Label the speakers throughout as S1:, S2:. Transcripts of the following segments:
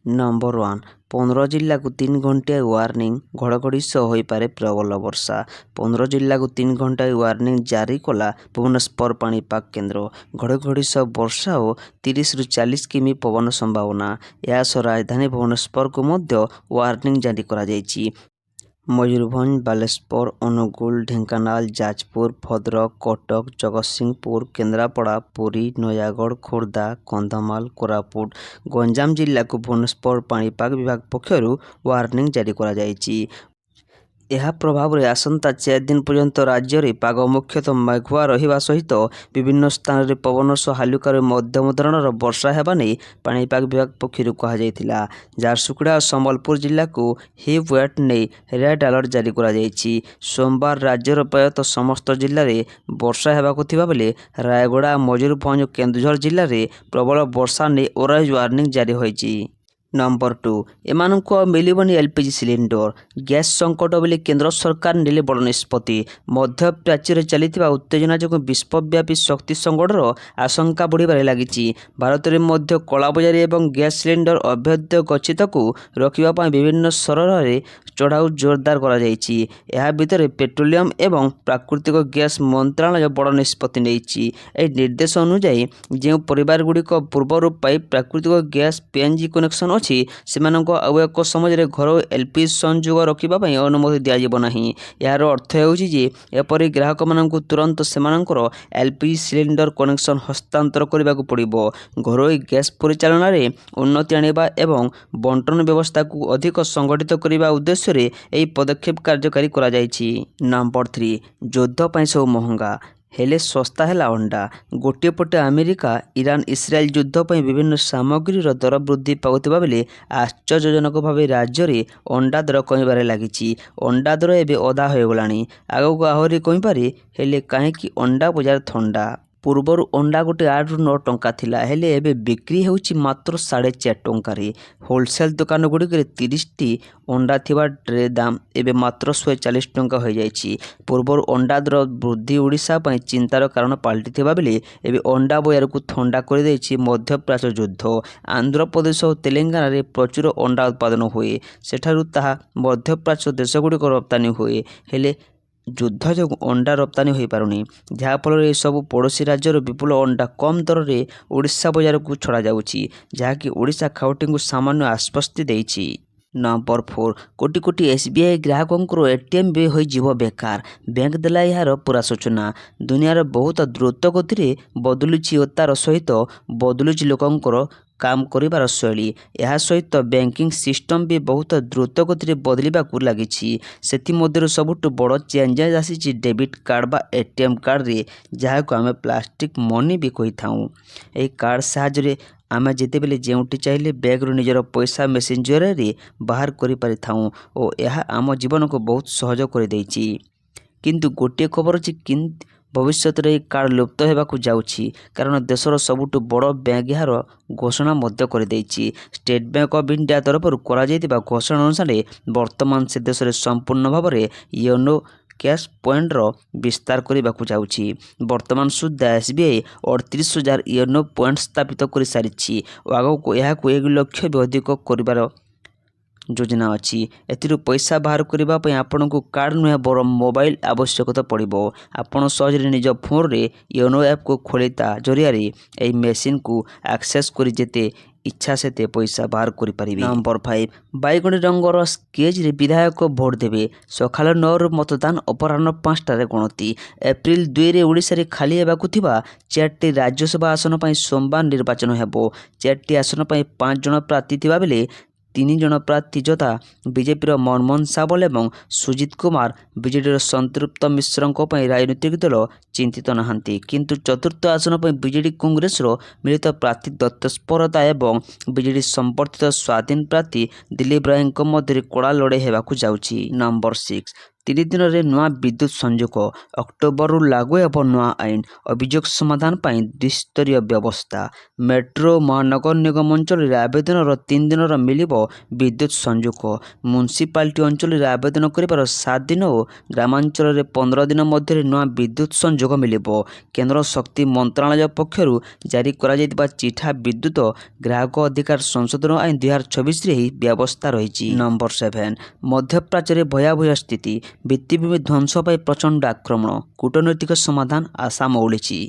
S1: Number 1 15 जिल्ला को 3 घंटे वार्निंग घड़घड़ी सह होइपारे प्रबल वर्षा 15 जिल्ला को 3 घंटा वार्निंग जारी कला भुवनेश्वर पाणीपाग केन्द्र घड़घड़ी सह वर्षा और 30 रु 40 किमी पवन संभावना या सह राजधानी भुवनेश्वर को मध्य वार्निंग जारी करा जायछि। मयूरभंज बालेश्वर अनुगुल ढेंकानाल जाजपुर भद्रक कटक जगतसिंहपुर केन्द्रापड़ा पुरी नयागढ़ खोर्धा कंधमाल कोरापुट गंजाम जिला को भुवनेश्वर पाणीपाग विभाग पक्षरु वार्निंग जारी करा जायछि। यह प्रभाव रे आसंता 4 दिन पर्यंत राज्य रे पाग मुख्यतः मेघुआ रहिबा सहित विभिन्न स्थान रे पवन सह हालुका रे मध्यम धरणर वर्षा हेबा नै पाणीपाग विभाग पक्षरु कहा जायतिला। झारसुगुड़ा और संबलपुर जिला को हीट वेव नै रेड अलर्ट जारी करा जायछि। सोमवार राज्यर प्रायतः समस्त जिले में वर्षा हेबाकु थिबा बेले रायगड़ा मयूरभंज और केन्दुझर जिले में प्रबल वर्षा नै ऑरेंज वार्निंग जारी होइछि। नंबर 2 एमानंको मिलिबनी एलपीजी सिलिंडर गैस संकट बेले केंद्र सरकार नेले बड़ निष्पत्ति मध्य प्राच्य चलता उत्तेजना जो विश्वव्यापी शक्ति संकटर आशंका बढ़िबारे लागिछि। भारत में मध्य कलाबजारी एवं गैस सिलिंडर अवैध गच्छित को रखिबा पय विभिन्न स्तर रे चढ़ाऊ जोरदार करा जायछि। एहा भितर पेट्रोलियम एवं प्राकृतिक गैस मंत्रालय बड़ निष्पत्ति नेइछि। ए निर्देश अनुसार जो परिवार गुड़िक पूर्वर पाइप प्राकृतिक गैस पीएनजी कनेक्शन अच्छी सेमानंको आउ एक समय घर एलपीजी संयोग रखिबा अनुमति दियाजिब नाही। यार अर्थ हेउछि जे एपरि ग्राहक मानंकु तुरंत सेमानंकर एलपीजी सिलिंडर कनेक्शन हस्तांतर करबाकू पड़िबो। घरोई गैस परिचालन रे उन्नति आनिबा एवं बंटन व्यवस्था को अधिक संगठित करबा उद्देश्य रे एही पदक्षेप कार्यकारी करा जायछि। नंबर 3 युद्ध पय सब महंगा हेले सस्ता है अंडा गोटे पटे अमेरिका ईरान इस्राएल युद्ध पर विभिन्न सामग्री दर वृद्धि पाउथिबा बेले आश्चर्यजनक भाव राज्य में अंडा दर कमिबारे लागिछि। अंडा दर एबे अधा हो गलानी आगक आहरी कमिपारे हेले काहेकि अंडा बजार थंडा। पूर्वर अंडा गोटे 8 रु 9 टंका थिला हेले एबे बिक्री हेउछि मात्र 4.5 टंका रे। होलसेल दुकान गुड़िक 30 टी अंडा थिबा ट्रे दाम एबे मात्र 140 टंका हो जायछि। पूर्वर अंडा दर वृद्धि ओडिशा पय चिंतार कारण पलटि थिबा बेले एबे अंडा बजार को थंडा कर देछि मध्य प्राच्य युद्ध। आंध्र प्रदेश और तेलंगाना रे प्रचुर अंडा उत्पादन हुए सेठारु ताहा मध्य प्राच्य देश गुड़िक रप्तानी हुए हेले युद्ध जो अंडा रप्तानी हो पारुनी जहाँफल सब पड़ोशी राज्यर विपुल अंडा कम दर में ओडिशा बजार को छड़ा जाउछि जहाँकि ओडिशा खाउटी को सामान्य आश्वस्ति देछि। नंबर 4 कोटी कोटी एसबीआई ग्राहकों एटीएम बे हो जीव बेकार बैंक देला यार पूरा सूचना। दुनियार बहुत द्रुत गति बदलुछि और तार सहित बदलुछि लोकंकर काम करिबार शैली। यह सहित बैंकिंग सिस्टम भी बहुत द्रुत गति बदलिबाकू लागिछि। सेथिमध्यरु सबुठु बड़ चेंजेस आसीछि डेबिट कार्ड बा एटीएम कार्ड रे जहाको आमे प्लास्टिक मनी भी कहि थाउ। एही कार्ड साहाय्य आमे जेतेबेले जेउटी चाहिले बैग रु निजर पैसा मेसिन जरिए बाहर करि पारि थाउ और यह आम जीवन को बहुत सहज कर देछि। किंतु गोटे खबर अछि भविष्य में कार्ड लुप्त होगाकू जाउछि कारण देशर सबुठु बड़ बैंक यार घोषणा मध्य कर देछि। स्टेट बैंक ऑफ इंडिया तरफ करा जायतिबा घोषणा अनुसार वर्तमान से देश में संपूर्ण भाव में योनो कैश पॉइंट रो विस्तार करने जाउछि। वर्तमान सुधा एसबीआई 38,000 योनो पॉइंट स्थापित कर सारी आगक यह 1 लाख भी अधिक कर योजना अच्छी। एथिरु पैसा बाहर करने आपण को कार्ड नुहे बर मोबाइल आवश्यकता पड़ो। आपड़ सहजरे निज फोन रे योनो ऐप को खोलिता जरिया यही मेसीन को एक्सेस कर जेते इच्छा से पैसा बाहर कर पारि। नंबर 5 बैगणी रंगर स्केच रे विधायक भोट देवे सकाल 9 रु मतदान अपराह्न 5टार गणति। एप्रिल 2 रे ओडिशा रे खाली हेबाकु थिबा 4टी राज्यसभा आसन पर सोमवार निर्वाचन हेबो। 4टी आसन पर 5 जन प्रार्थी थिबा बेले 3 जन प्रार्थी यथा बीजेपी मनमोहन सावल एवं सुजीत कुमार बीजेडी संतृप्त मिश्रों राजनीतिक दल चिंतित नहांती किंतु चतुर्थ आसन पर बीजेडी कांग्रेस मिलित प्रार्थी दत्तस्परता एवं बीजेडी संपर्थित स्वाधीन प्रार्थी दिलीप राय मध्य कड़ा लड़ाई होगाकू जाउछि। नंबर 6 3 ଦିନରେ ନୂଆ ବିଦ୍ୟୁତ୍ ସଂଯୋଗ। ଅକ୍ଟୋବରରୁ ଲାଗୁ ହେବ ନୂଆ ଆଇନ। ଅଭିଯୋଗ ସମାଧାନ ପାଇଁ ଦ୍ୱିସ୍ତରୀୟ ବ୍ୟବସ୍ଥା। ମେଟ୍ରୋ ମହାନଗର ନିଗମ ଅଞ୍ଚଳରେ ଆବେଦନର 3 ଦିନର ମିଳିବ ବିଦ୍ୟୁତ୍ ସଂଯୋଗ। ମ୍ୟୁନିସିପାଲିଟି ଅଞ୍ଚଳରେ ଆବେଦନ କରିବାର 7 ଦିନ ଓ ଗ୍ରାମାଞ୍ଚଳରେ 15 ଦିନ ମଧ୍ୟରେ ନୂଆ ବିଦ୍ୟୁତ୍ ସଂଯୋଗ ମିଳିବ। କେନ୍ଦ୍ର ଶକ୍ତି ମନ୍ତ୍ରଣାଳୟ ପକ୍ଷରୁ ଜାରି କରାଯାଇଥିବା ଚିଠା ବିଦ୍ୟୁତ ଗ୍ରାହକ ଅଧିକାର ସଂଶୋଧନ ଆଇନ 2024ରେ ଏହି ବ୍ୟବସ୍ଥା ରହିଛି। ନମ୍ବର 7 ମଧ୍ୟପ୍ରାଚ୍ୟରେ ଭୟାବହ ସ୍ଥିତି। ଭିତ୍ତିଭୂମି ଧ୍ୱଂସ ପାଇଁ ପ୍ରଚଣ୍ଡ ଆକ୍ରମଣ। କୂଟନୈତିକ ସମାଧାନ ଆଶା ମଉଳିଛି।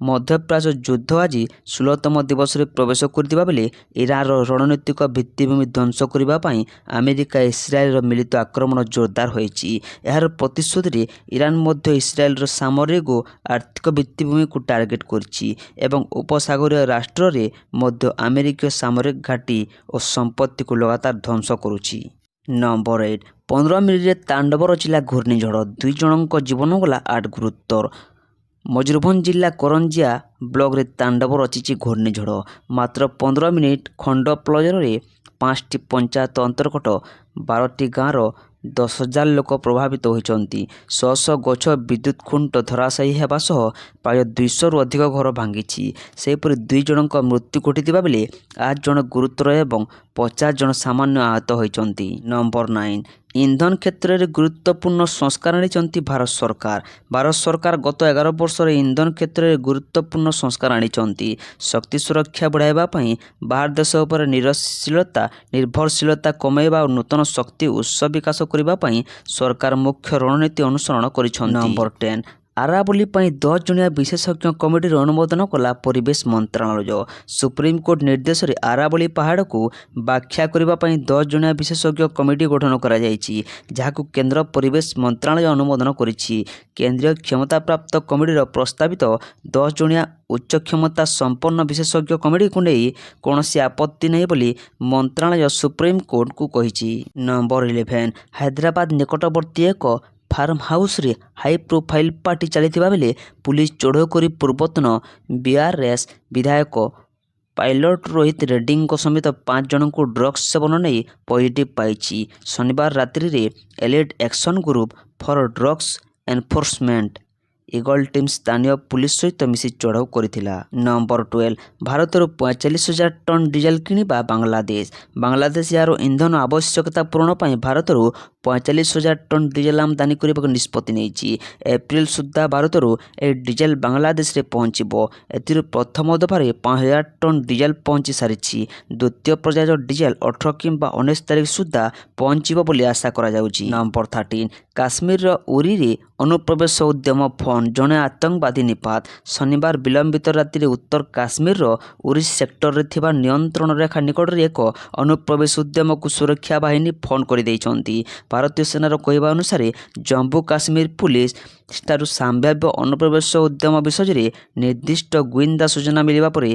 S1: ମଧ୍ୟପ୍ରାଚ୍ୟ ଯୁଦ୍ଧ ଆଜି 16ତମ ଦିବସରେ ପ୍ରବେଶ କରିଥିବା ବେଳେ ଇରାନର ରଣନୈତିକ ଭିତ୍ତିଭୂମି ଧ୍ୱଂସ କରିବା ପାଇଁ ଆମେରିକା ଇସ୍ରାଏଲର ମିଳିତ ଆକ୍ରମଣ ଜୋରଦାର ହୋଇଛି। ଏହାର ପ୍ରତିଶୋଧରେ ଇରାନ ମଧ୍ୟ ଇସ୍ରାଏଲର ସାମରିକ ଓ ଆର୍ଥିକ ଭିତ୍ତିଭୂମିକୁ ଟାର୍ଗେଟ କରିଛି ଏବଂ ଉପସାଗରୀୟ ରାଷ୍ଟ୍ରରେ ମଧ୍ୟ ଆମେରିକୀୟ ସାମରିକ ଘାଟି ଓ ସମ୍ପତ୍ତିକୁ ଲଗାତାର ଧ୍ୱଂସ କରୁଛି। ନମ୍ବର 8 15 ମିନିଟରେ ତାଣ୍ଡବ ରଚିଲା ଘୂର୍ଣ୍ଣିଝଡ଼। 2 ଜଣଙ୍କ ଜୀବନ ଗଲା 8 ଗୁରୁତର। ମୟୂରଭଞ୍ଜ ଜିଲ୍ଲା କରଞ୍ଜିଆ ବ୍ଲକରେ ତାଣ୍ଡବ ରଚିଛି ଘୂର୍ଣ୍ଣିଝଡ଼। ମାତ୍ର 15 ମିନିଟ ଖଣ୍ଡପଳୟରେ 5ଟି ପଞ୍ଚାୟତ ଅନ୍ତର୍ଗତ 12ଟି ଗାଁର 10,000 ଲୋକ ପ୍ରଭାବିତ ହୋଇଛନ୍ତି। ଶହ ଶହ ଗଛ ବିଦ୍ୟୁତ୍ ଖୁଣ୍ଟ ଧରାଶାୟୀ ହେବା ସହ ପ୍ରାୟ 200ରୁ ଅଧିକ ଘର ଭାଙ୍ଗିଛି। ସେହିପରି 2 ଜଣଙ୍କ ମୃତ୍ୟୁ ଘଟିଥିବା ବେଳେ 8 ଜଣ ଗୁରୁତର ଏବଂ 50 ଜଣ ସାମାନ୍ୟ ଆହତ ହୋଇଛନ୍ତି। ନମ୍ବର 9 ଇନ୍ଧନ କ୍ଷେତ୍ରରେ ଗୁରୁତ୍ୱପୂର୍ଣ୍ଣ ସଂସ୍କାର ଆଣିଛନ୍ତି ଭାରତ ସରକାର। ଭାରତ ସରକାର ଗତ 11 ବର୍ଷରେ ଇନ୍ଧନ କ୍ଷେତ୍ରରେ ଗୁରୁତ୍ୱପୂର୍ଣ୍ଣ ସଂସ୍କାର ଆଣିଛନ୍ତି। ଶକ୍ତି ସୁରକ୍ଷା ବଢ଼ାଇବା ପାଇଁ ବାହାର ଦେଶ ଉପରେ ନିର୍ଭରଶୀଳତା କମାଇବା ଓ ନୂତନ ଶକ୍ତି ଉତ୍ସ ବିକାଶ କରିବା ପାଇଁ ସରକାର ମୁଖ୍ୟ ରଣନୀତି ଅନୁସରଣ କରିଛନ୍ତି। ନମ୍ବର 10 ଆରାବଳୀ ପାଇଁ 10 ଜଣିଆ ବିଶେଷଜ୍ଞ କମିଟିର ଅନୁମୋଦନ କଲା ପରିବେଶ ମନ୍ତ୍ରଣାଳୟ। ସୁପ୍ରିମକୋର୍ଟ ନିର୍ଦ୍ଦେଶରେ ଆରାବଳୀ ପାହାଡ଼କୁ ବ୍ୟାଖ୍ୟା କରିବା ପାଇଁ 10 ଜଣିଆ ବିଶେଷଜ୍ଞ କମିଟି ଗଠନ କରାଯାଇଛି, ଯାହାକୁ କେନ୍ଦ୍ର ପରିବେଶ ମନ୍ତ୍ରଣାଳୟ ଅନୁମୋଦନ କରିଛି। କେନ୍ଦ୍ରୀୟ କ୍ଷମତାପ୍ରାପ୍ତ କମିଟିର ପ୍ରସ୍ତାବିତ 10 ଜଣିଆ ଉଚ୍ଚ କ୍ଷମତା ସମ୍ପନ୍ନ ବିଶେଷଜ୍ଞ କମିଟିକୁ ନେଇ କୌଣସି ଆପତ୍ତି ନାହିଁ ବୋଲି ମନ୍ତ୍ରଣାଳୟ ସୁପ୍ରିମକୋର୍ଟକୁ କହିଛି। ନମ୍ବର 11 ହାଇଦ୍ରାବାଦ ନିକଟବର୍ତ୍ତୀ ଏକ ଫାର୍ମ ହାଉସରେ ହାଇ ପ୍ରୋଫାଇଲ ପାର୍ଟି ଚାଲିଥିବା ବେଳେ ପୁଲିସ ଚଢ଼ଉ କରି ପୂର୍ବତନ ବିଆରଏସ୍ ବିଧାୟକ ପାଇଲଟ ରୋହିତ ରେଡ୍ଡୀଙ୍କ ସମେତ 5 ଜଣଙ୍କୁ ଡ୍ରଗ୍ସ ସେବନ ନେଇ ପଜିଟିଭ ପାଇଛି। ଶନିବାର ରାତ୍ରିରେ ଏଲିଟ୍ ଆକ୍ସନ ଗ୍ରୁପ ଫର ଡ୍ରଗ୍ସ ଏନଫୋର୍ସମେଣ୍ଟ ଇଗଲ୍ ଟିମ୍ ସ୍ଥାନୀୟ ପୁଲିସ ସହିତ ମିଶି ଚଢ଼ଉ କରିଥିଲା। ନମ୍ବର 12 ଭାରତରୁ 45,000 ଟନ୍ ଡିଜେଲ କିଣିବା ବାଂଲାଦେଶ। ବାଂଲାଦେଶ ଏହାର ଇନ୍ଧନ ଆବଶ୍ୟକତା ପୂରଣ ପାଇଁ ଭାରତରୁ 45,000 ଟନ୍ ଡିଜେଲ ଆମଦାନୀ କରିବାକୁ ନିଷ୍ପତ୍ତି ନେଇଛି। ଏପ୍ରିଲ ସୁଦ୍ଧା ଭାରତରୁ ଏହି ଡିଜେଲ ବାଂଲାଦେଶରେ ପହଞ୍ଚିବ। ଏଥିରୁ ପ୍ରଥମ ଦଫାରେ 5,000 ଟନ୍ ଡିଜେଲ ପହଞ୍ଚି ସାରିଛି। ଦ୍ୱିତୀୟ ପର୍ଯ୍ୟାୟର ଡିଜେଲ 18 କିମ୍ବା 19 ତାରିଖ ସୁଦ୍ଧା ପହଞ୍ଚିବ ବୋଲି ଆଶା କରାଯାଉଛି। ନମ୍ବର 13 କାଶ୍ମୀରର ଉରିରେ ଅନୁପ୍ରବେଶ ଉଦ୍ୟମ ଫୋନ୍ ଜଣେ ଆତଙ୍କବାଦୀ ନିପାତ। ଶନିବାର ବିଳମ୍ବିତ ରାତିରେ ଉତ୍ତର କାଶ୍ମୀରର ଉରି ସେକ୍ଟରରେ ଥିବା ନିୟନ୍ତ୍ରଣ ରେଖା ନିକଟରେ ଏକ ଅନୁପ୍ରବେଶ ଉଦ୍ୟମକୁ ସୁରକ୍ଷା ବାହିନୀ ଫୋନ୍ କରିଦେଇଛନ୍ତି। ଭାରତୀୟ ସେନାର କହିବା ଅନୁସାରେ ଜମ୍ମୁ କାଶ୍ମୀର ପୁଲିସ ଠାରୁ ସମ୍ଭାବ୍ୟ ଅନୁପ୍ରବେଶ ଉଦ୍ୟମ ବିଷୟରେ ନିର୍ଦ୍ଦିଷ୍ଟ ଗୁଇନ୍ଦା ସୂଚନା ମିଳିବା ପରେ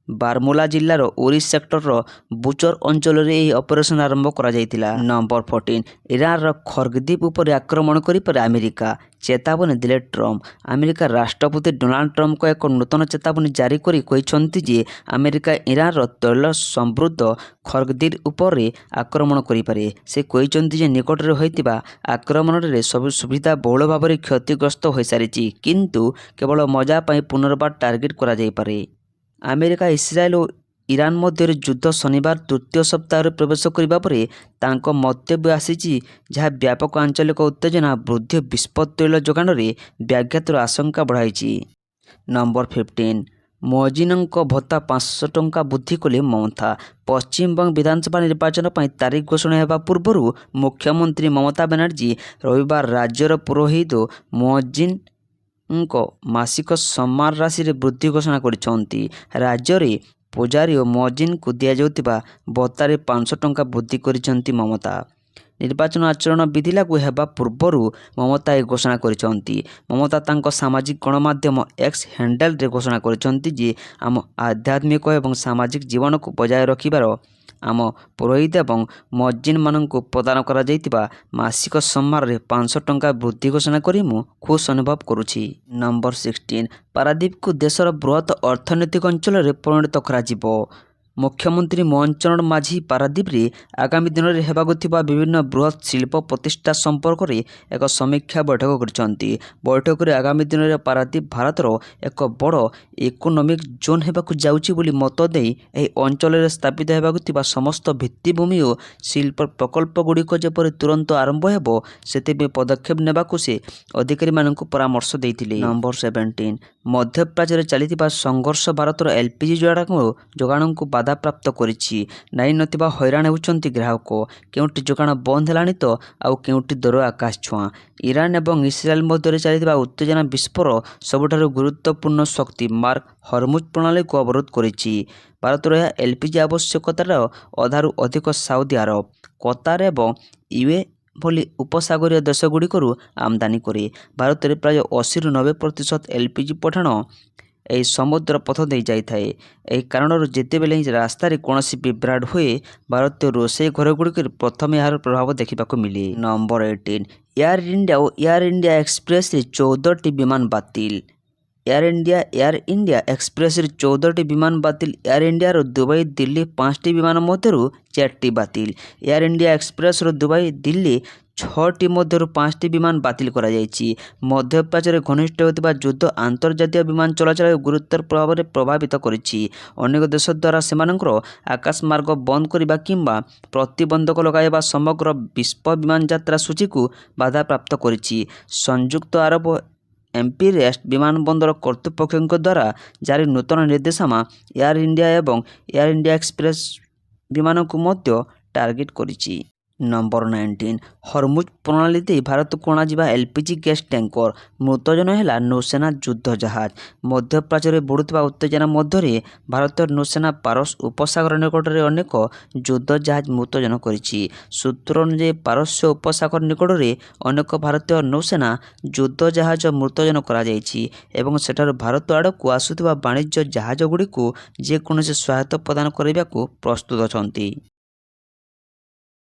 S1: ବାରମୁଲା ଜିଲ୍ଲାର ଉରି ସେକ୍ଟରର ବୁଚର ଅଞ୍ଚଳରେ ଏହି ଅପରେସନ ଆରମ୍ଭ କରାଯାଇଥିଲା। ନମ୍ବର 14 ଇରାନର ଖର୍ଗଦ୍ୱୀପ ଉପରେ ଆକ୍ରମଣ କରିପାରେ ଆମେରିକା। ଚେତାବନୀ ଦେଲେ ଟ୍ରମ୍ପ। ଆମେରିକା ରାଷ୍ଟ୍ରପତି ଡୋନାଲ୍ଡ ଟ୍ରମ୍ପଙ୍କ ଏକ ନୂତନ ଚେତାବନୀ ଜାରି କରି କହିଛନ୍ତି ଯେ ଆମେରିକା ଇରାନର ତୈଳ ସମୃଦ୍ଧ ଖର୍ଗଦ୍ୱୀପ ଉପରେ ଆକ୍ରମଣ କରିପାରେ। ସେ କହିଛନ୍ତି ଯେ ନିକଟରେ ହୋଇଥିବା ଆକ୍ରମଣରେ ସବୁ ସୁବିଧା ବହୁଳ ଭାବରେ କ୍ଷତିଗ୍ରସ୍ତ ହୋଇସାରିଛି, କିନ୍ତୁ କେବଳ ମଜା ପାଇଁ ପୁନର୍ବାର ଟାର୍ଗେଟ କରାଯାଇପାରେ। ଆମେରିକା ଇସ୍ରାଏଲ ଓ ଇରାନ ମଧ୍ୟରେ ଯୁଦ୍ଧ ଶନିବାର ତୃତୀୟ ସପ୍ତାହରେ ପ୍ରବେଶ କରିବା ପରେ ତାଙ୍କ ମନ୍ତବ୍ୟ ଆସିଛି, ଯାହା ବ୍ୟାପକ ଆଞ୍ଚଳିକ ଉତ୍ତେଜନା ବୃଦ୍ଧି ଓ ବିସ୍ଫୋଟ ତୈଳ ଯୋଗାଣରେ ବ୍ୟାଘାତର ଆଶଙ୍କା ବଢ଼ାଇଛି। ନମ୍ବର 15 ମହାଜିନଙ୍କ ଭତ୍ତା 500 ଟଙ୍କା ବୃଦ୍ଧି କଲେ ମମତା। ପଶ୍ଚିମବଙ୍ଗ ବିଧାନସଭା ନିର୍ବାଚନ ପାଇଁ ତାରିଖ ଘୋଷଣା ହେବା ପୂର୍ବରୁ ମୁଖ୍ୟମନ୍ତ୍ରୀ ମମତା ବାନାର୍ଜୀ ରବିବାର ରାଜ୍ୟର ପୁରୋହିତ ମହାଜିନଙ୍କ ମାସିକ ସମ୍ମାନ ରାଶିରେ ବୃଦ୍ଧି ଘୋଷଣା କରିଛନ୍ତି। ରାଜ୍ୟରେ ପୂଜାରୀ ଓ ମହାଜିନଙ୍କୁ ଦିଆଯାଉଥିବା ଭତ୍ତାରେ 500 ଟଙ୍କା ବୃଦ୍ଧି କରିଛନ୍ତି ମମତା। ନିର୍ବାଚନ ଆଚରଣ ବିଧି ଲାଗୁ ହେବା ପୂର୍ବରୁ ମମତା ଏହି ଘୋଷଣା କରିଛନ୍ତି। ମମତା ତାଙ୍କ ସାମାଜିକ ଗଣମାଧ୍ୟମ ଏକ୍ସ ହ୍ୟାଣ୍ଡେଲରେ ଘୋଷଣା କରିଛନ୍ତି ଯେ ଆମ ଆଧ୍ୟାତ୍ମିକ ଏବଂ ସାମାଜିକ ଜୀବନକୁ ବଜାୟ ରଖିବାର ଆମ ପୁରୋହିତ ଏବଂ ମହାଜିନମାନଙ୍କୁ ପ୍ରଦାନ କରାଯାଇଥିବା ମାସିକ ସମ୍ମାନରେ 500 ଟଙ୍କା ବୃଦ୍ଧି ଘୋଷଣା କରି ମୁଁ ଖୁସି ଅନୁଭବ କରୁଛି। ନମ୍ବର 16 ପାରାଦୀପକୁ ଦେଶର ବୃହତ ଅର୍ଥନୈତିକ ଅଞ୍ଚଳରେ ପରିଣତ କରାଯିବ। ମୁଖ୍ୟମନ୍ତ୍ରୀ ମୋହନ ଚରଣ ମାଝୀ ପାରାଦୀପରେ ଆଗାମୀ ଦିନରେ ହେବାକୁ ଥିବା ବିଭିନ୍ନ ବୃହତ୍ ଶିଳ୍ପ ପ୍ରତିଷ୍ଠା ସମ୍ପର୍କରେ ଏକ ସମୀକ୍ଷା ବୈଠକ କରିଛନ୍ତି। ବୈଠକରେ ଆଗାମୀ ଦିନରେ ପାରାଦୀପ ଭାରତର ଏକ ବଡ଼ ଇକୋନୋମିକ୍ ଜୋନ୍ ହେବାକୁ ଯାଉଛି ବୋଲି ମତ ଦେଇ ଏହି ଅଞ୍ଚଳରେ ସ୍ଥାପିତ ହେବାକୁ ଥିବା ସମସ୍ତ ଭିତ୍ତିଭୂମି ଓ ଶିଳ୍ପ ପ୍ରକଳ୍ପଗୁଡ଼ିକ ଯେପରି ତୁରନ୍ତ ଆରମ୍ଭ ହେବ ସେଥିପାଇଁ ପଦକ୍ଷେପ ନେବାକୁ ସେ ଅଧିକାରୀମାନଙ୍କୁ ପରାମର୍ଶ ଦେଇଥିଲେ। ନମ୍ବର 17 ମଧ୍ୟପ୍ରାଚ୍ୟରେ ଚାଲିଥିବା ସଂଘର୍ଷ ଭାରତର ଏଲ୍‌ପିଜି ଯୋଗାଣକୁ ବାଧାପ୍ରାପ୍ତ କରିଛି। ନାଇଁ ନଥିବା ହଇରାଣ ହେଉଛନ୍ତି ଗ୍ରାହକ। କେଉଁଠି ଯୋଗାଣ ବନ୍ଦ ହେଲାଣି ତ ଆଉ କେଉଁଠି ଦର ଆକାଶ ଛୁଆଁ। ଇରାନ ଏବଂ ଇସ୍ରାଏଲ ମଧ୍ୟରେ ଚାଲିଥିବା ଉତ୍ତେଜନା ବିଶ୍ୱର ସବୁଠାରୁ ଗୁରୁତ୍ୱପୂର୍ଣ୍ଣ ଶକ୍ତି ମାର୍ଗ ହରମୁଜ ପ୍ରଣାଳୀକୁ ଅବରୋଧ କରିଛି। ଭାରତର ଏହା ଏଲ୍‌ପିଜି ଆବଶ୍ୟକତାର ଅଧାରୁ ଅଧିକ ସାଉଦି ଆରବ, କତାର ଏବଂ ୟୁଏ ଭଳି ଉପସାଗରୀୟ ଦେଶଗୁଡ଼ିକରୁ ଆମଦାନୀ କରେ। ଭାରତରେ ପ୍ରାୟ 80ରୁ 90% ଏଲ୍‌ପିଜି ପଠାଣ ଏହି ସମୁଦ୍ର ପଥ ଦେଇ ଯାଇଥାଏ। ଏହି କାରଣରୁ ଯେତେବେଳେ ହିଁ ରାସ୍ତାରେ କୌଣସି ବିଭ୍ରାଟ ହୁଏ ଭାରତୀୟ ରୋଷେଇ ଘରଗୁଡ଼ିକରେ ପ୍ରଥମେ ଏହାର ପ୍ରଭାବ ଦେଖିବାକୁ ମିଳେ। ନମ୍ବର 18 ଏୟାର ଇଣ୍ଡିଆ ଓ ଏୟାର ଇଣ୍ଡିଆ ଏକ୍ସପ୍ରେସରେ 14ଟି ବିମାନ ବାତିଲ। ଏୟାର ଇଣ୍ଡିଆ ଏକ୍ସପ୍ରେସରେ 14ଟି ବିମାନ ବାତିଲ। ଏୟାର ଇଣ୍ଡିଆର ଦୁବାଇ ଦିଲ୍ଲୀ 5ଟି ବିମାନ ମଧ୍ୟରୁ 4ଟି ବାତିଲ। ଏୟାର ଇଣ୍ଡିଆ ଏକ୍ସପ୍ରେସର ଦୁବାଇ ଦିଲ୍ଲୀ 6ଟି ମଧ୍ୟରୁ 5ଟି ବିମାନ ବାତିଲ କରାଯାଇଛି। ମଧ୍ୟପ୍ରାଚ୍ୟରେ ଘନିଷ୍ଠ ହେଉଥିବା ଯୁଦ୍ଧ ଆନ୍ତର୍ଜାତୀୟ ବିମାନ ଚଳାଚଳକୁ ଗୁରୁତର ଭାବରେ ପ୍ରଭାବିତ କରିଛି। ଅନେକ ଦେଶ ଦ୍ୱାରା ସେମାନଙ୍କର ଆକାଶମାର୍ଗ ବନ୍ଦ କରିବା କିମ୍ବା ପ୍ରତିବନ୍ଧକ ଲଗାଇବା ସମଗ୍ର ବିଶ୍ୱ ବିମାନ ଯାତ୍ରା ସୂଚୀକୁ ବାଧାପ୍ରାପ୍ତ କରିଛି। ସଂଯୁକ୍ତ ଆରବ ଏମିରେଟ୍ସ ବିମାନବନ୍ଦର କର୍ତ୍ତୃପକ୍ଷଙ୍କ ଦ୍ୱାରା ଜାରି ନୂତନ ନିର୍ଦ୍ଦେଶନାମା ଏୟାର ଇଣ୍ଡିଆ ଏବଂ ଏୟାର ଇଣ୍ଡିଆ ଏକ୍ସପ୍ରେସ ବିମାନକୁ ମଧ୍ୟ ଟାର୍ଗେଟ କରିଛି। ନମ୍ବର 19 ହରମୁଜ ପ୍ରଣାଳୀ ଦେଇ ଭାରତକୁ ଅଣାଯିବା ଏଲ୍‌ପିଜି ଗ୍ୟାସ୍ ଟ୍ୟାଙ୍କର। ମୃତଜନ ହେଲା ନୌସେନା ଯୁଦ୍ଧ ଜାହାଜ। ମଧ୍ୟପ୍ରାଚ୍ୟରେ ବଢ଼ୁଥିବା ଉତ୍ତେଜନା ମଧ୍ୟରେ ଭାରତୀୟ ନୌସେନା ପାରସ ଉପସାଗର ନିକଟରେ ଅନେକ ଯୁଦ୍ଧ ଜାହାଜ ମୃତଜନ କରିଛି। ସୂତ୍ର ଅନୁଯାୟୀ ପାରସ୍ୟ ଉପସାଗର ନିକଟରେ ଅନେକ ଭାରତୀୟ ନୌସେନା ଯୁଦ୍ଧ ଜାହାଜ ମୃତଜନ କରାଯାଇଛି ଏବଂ ସେଠାରୁ ଭାରତ ଆଡ଼କୁ ଆସୁଥିବା ବାଣିଜ୍ୟ ଜାହାଜଗୁଡ଼ିକୁ ଯେକୌଣସି ସହାୟତା ପ୍ରଦାନ କରିବାକୁ ପ୍ରସ୍ତୁତ ଅଛନ୍ତି।